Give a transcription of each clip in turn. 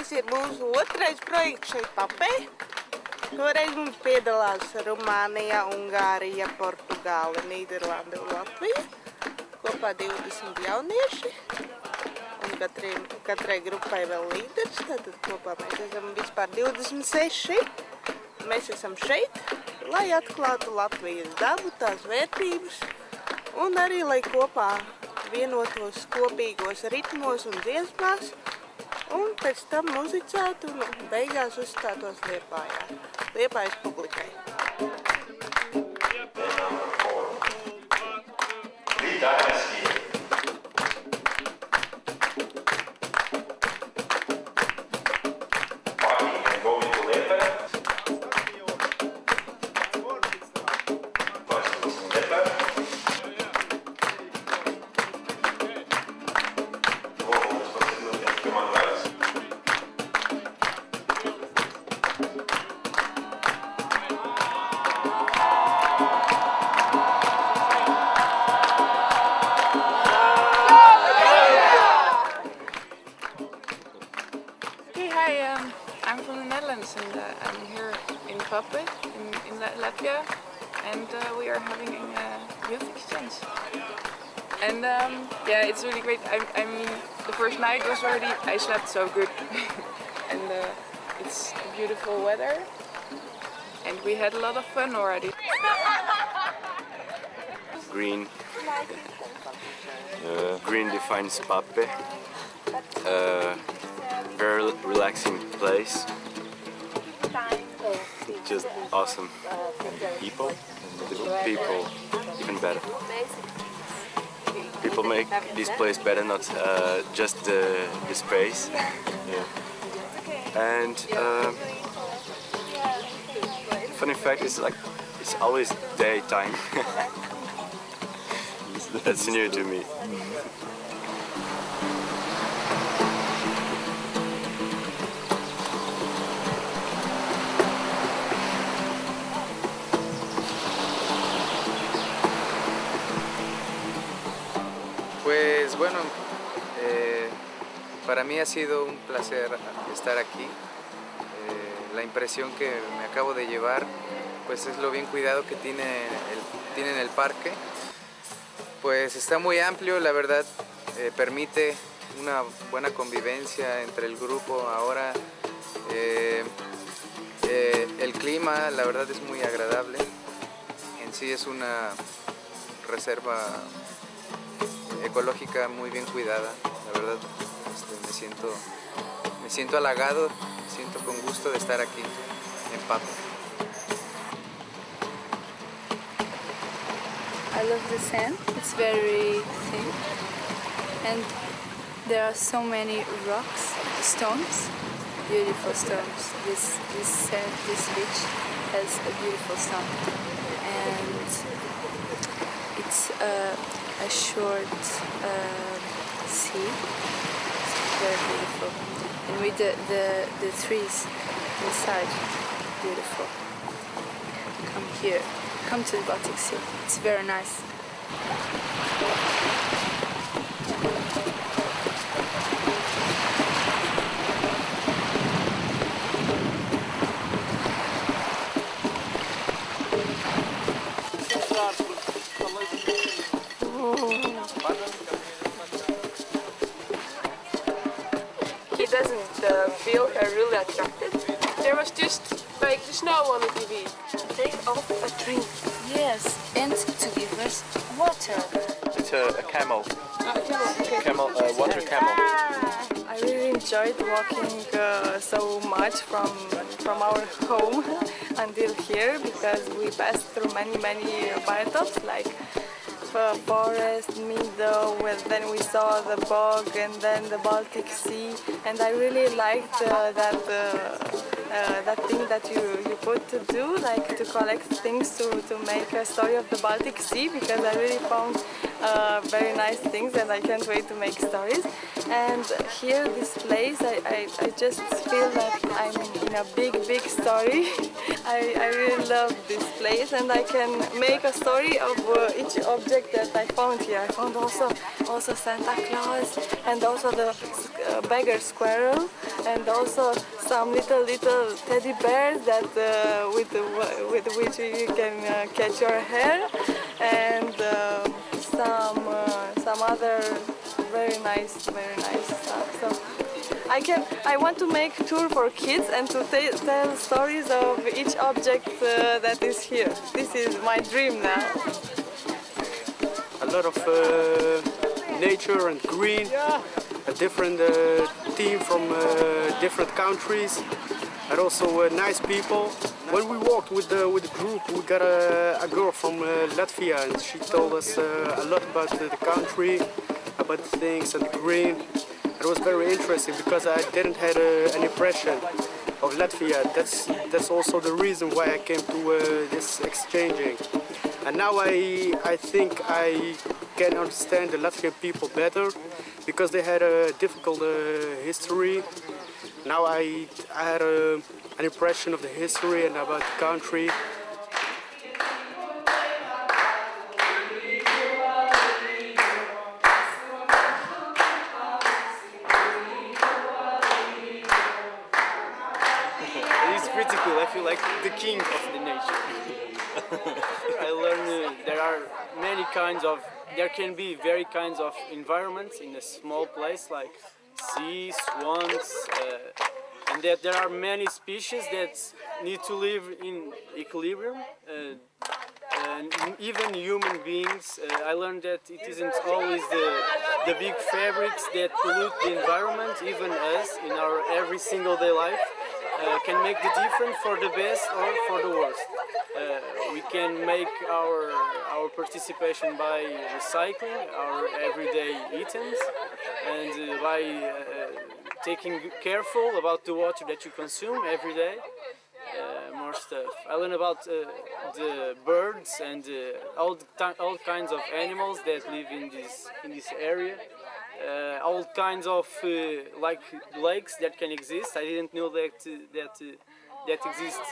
Šis ir mūsu otrais projekts šeit Papē. Toreiz mums piedalās Rumānija, Ungārija, Portugāle, Nīderlande un Latvija. Kopā 20 jaunieši. Un katrai grupai vēl līderis. Tātad kopā mēs esam vispār 26. Mēs esam šeit, lai atklātu Latvijas dabu, tās vērtības. Un arī, lai kopā vienotos kopīgos ritmos un dziesmās. Un pēc tam muzicētu un beigās uzstātos Liepājā. Liepājas publikai. I'm from the Netherlands and I'm here in Papē, in Latvia, and we are having a youth exchange. And yeah, it's really great. I mean, the first night was already, I slept so good. And it's beautiful weather, and we had a lot of fun already. Green. Green defines Papē. Very relaxing place. Just awesome people. People even better. People make this place better, not just the space. Yeah. And funny fact is like it's always daytime. That's new to me. Pues bueno, para mí ha sido un placer estar aquí. La impresión que me acabo de llevar pues es lo bien cuidado que tienen el parque. Pues está muy amplio, la verdad, permite una buena convivencia entre el grupo. Ahora el clima, la verdad, es muy agradable. En sí es una reserva ecológica muy bien cuidada. La verdad, me siento halagado, me siento con gusto de estar aquí en Papē. I love the sand. It's very thin, and there are so many rocks, stones, beautiful stones. This beach has a beautiful stone, and it's a short sea. It's very beautiful, and with the trees inside, beautiful. Come here. Come to the Baltic Sea. It's very nice. He doesn't feel really attracted. There was just like the snow on the TV. Take off a drink. Yes, and to give us water. It's a camel. Okay. Camel, water camel. I really enjoyed walking so much from our home until here, because we passed through many biotops like forest, meadow, and then we saw the bog and then the Baltic Sea, and I really liked that thing that you put to do, like to collect things to make a story of the Baltic Sea, because I really found very nice things, and I can't wait to make stories. And here, this place, I just feel that I'm in a big story. I really love this place, and I can make a story of each object that I found here. I found also Santa Claus, and also the beggar squirrel, and also some little teddy bears that with which you can catch your hair, and some other very nice stuff. So I want to make tour for kids and to tell stories of each object that is here. This is my dream now. A lot of nature and green, a different team from different countries, and also nice people. When we walked with the group, we got a girl from Latvia, and she told us a lot about the country, about things and the green. It was very interesting because I didn't have an impression of Latvia. That's also the reason why I came to this exchanging. And now I think I can understand the Latvian people better because they had a difficult history. Now I had an impression of the history and about the country. It's pretty cool. I feel like the king of the nature. I learned there can be very kinds of environments in a small place like sea, swamps, and that there are many species that need to live in equilibrium. And even human beings, I learned that it isn't always the big fabrics that pollute the environment, even us in our every single day life. Can make the difference for the best or for the worst. We can make our participation by recycling our everyday items and by taking careful about the water that you consume every day. More stuff. I learned about the birds and all kinds of animals that live in this area. All kinds of like lakes that can exist. I didn't know that exist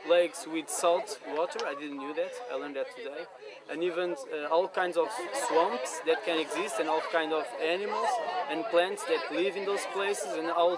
lakes with salt water. I didn't know that. I learned that today. And even all kinds of swamps that can exist, and all kinds of animals and plants that live in those places, and all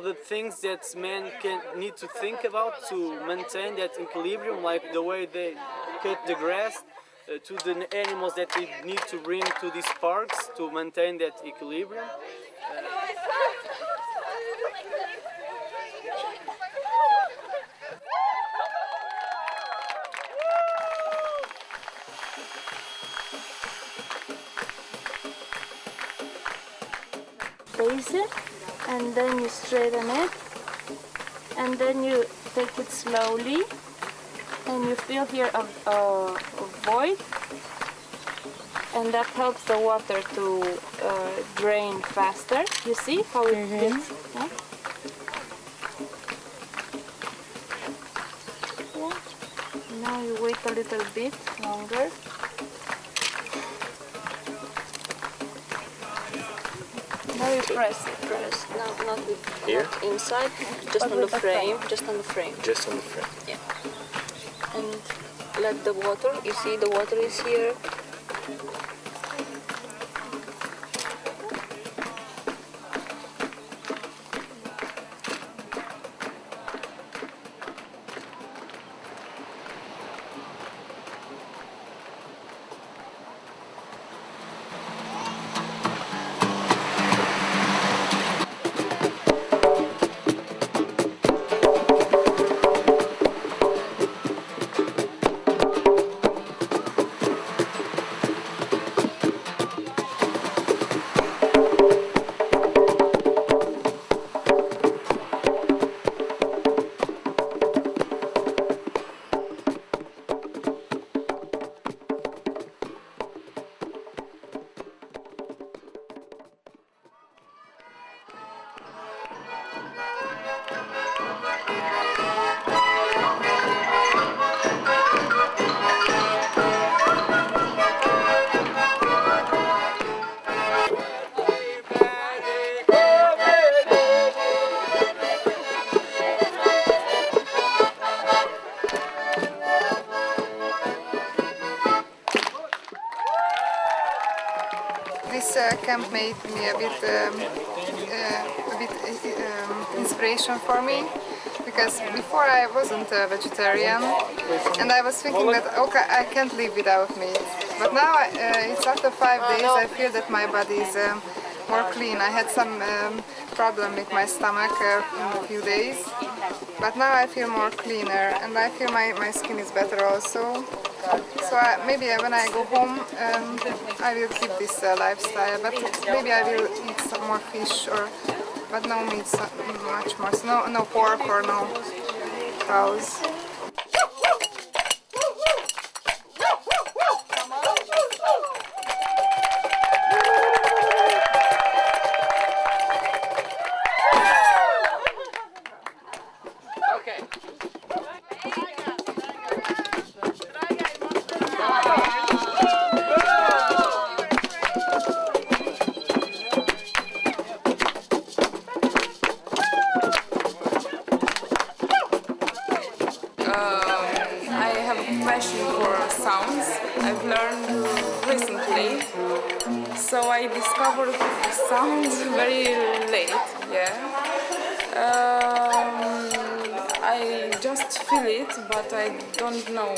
the things that man need to think about to maintain that equilibrium, like the way they cut the grass. To the animals that we need to bring to these parks to maintain that equilibrium. Base it, and then you straighten it, and then you take it slowly. And you feel here a void, and that helps the water to drain faster. You see how it gets? Yeah? Yeah. Now you wait a little bit longer. Now you press. No, not with Here? not inside, just on the frame. Just on the frame. Just on the frame. Yeah. And let the water, you see the water is here. this camp made me a bit inspiration for me, because before I wasn't a vegetarian and I was thinking that okay, I can't live without meat. But now it's after 5 days I feel that my body is more clean. I had some problem with my stomach in a few days, but now I feel more cleaner and I feel my skin is better also. So maybe when I go home I will keep this lifestyle, but maybe I will eat some more fish, but no meat much more, so no pork or no cows. Passion for sounds I've learned recently, so I discovered sounds very late. Yeah, I just feel it, but I don't know